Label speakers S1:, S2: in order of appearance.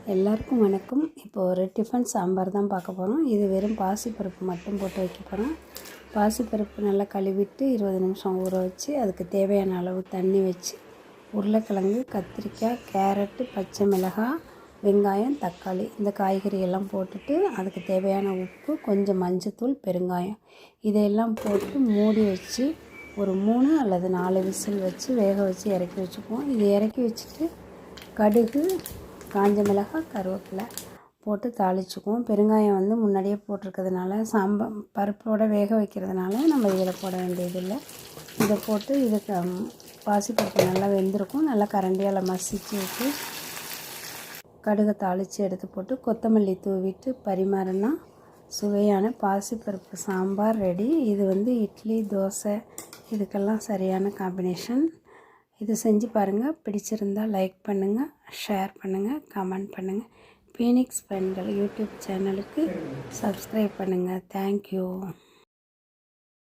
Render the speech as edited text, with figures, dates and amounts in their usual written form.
S1: எல்லாருக்கும் வணக்கம். இப்போ ஒரு டிஃபன் சாம்பார் தான் பார்க்க போகிறோம். இது வெறும் பாசிப்பருப்பு மட்டும் போட்டு வைக்க போகிறோம். பாசிப்பருப்பு நல்லா கழுவிட்டு 20 நிமிஷம் ஊற வச்சு அதுக்கு தேவையான அளவு தண்ணி வச்சு உருளைக்கிழங்கு, கத்திரிக்காய், கேரட்டு, பச்சை மிளகாய், வெங்காயம், தக்காளி இந்த காய்கறி எல்லாம் போட்டுட்டு அதுக்கு தேவையான உப்பு, கொஞ்சம் மஞ்சத்தூள், பெருங்காயம் இதையெல்லாம் போட்டு மூடி வச்சு ஒரு 3 அல்லது 4 விசில் வச்சு வேக வச்சு இறக்கி வச்சுக்குவோம். இது இறக்கி வச்சுட்டு கடுகு, காஞ்ச மிளகாய், கருவேப்பிலை போட்டு தாளிச்சுக்குவோம். பெருங்காயம் முன்னாடியே போட்டிருக்கிறதுனால சாம்பார் பருப்போடு வேக வைக்கிறதுனால நம்ம இதில் போட வேண்டியதில்லை. இதை போட்டு இதுக்கு பாசிப்பருப்பு நல்லா வெந்திருக்கும். நல்லா கரண்டியால் மசிச்சு விட்டு கடுகை தாளித்து எடுத்து போட்டு கொத்தமல்லி தூவிட்டு பரிமாறினா சுவையான பாசிப்பருப்பு சாம்பார் ரெடி. இது இட்லி, தோசை இதுக்கெல்லாம் சரியான காம்பினேஷன். இது செஞ்சு பாருங்கள். பிடிச்சிருந்தால் லைக் பண்ணுங்கள், ஷேர் பண்ணுங்கள், கமெண்ட் பண்ணுங்கள். ஃபீனிக்ஸ் பெண்கள் யூடியூப் சேனலுக்கு சப்ஸ்கிரைப் பண்ணுங்கள். தேங்க்யூ.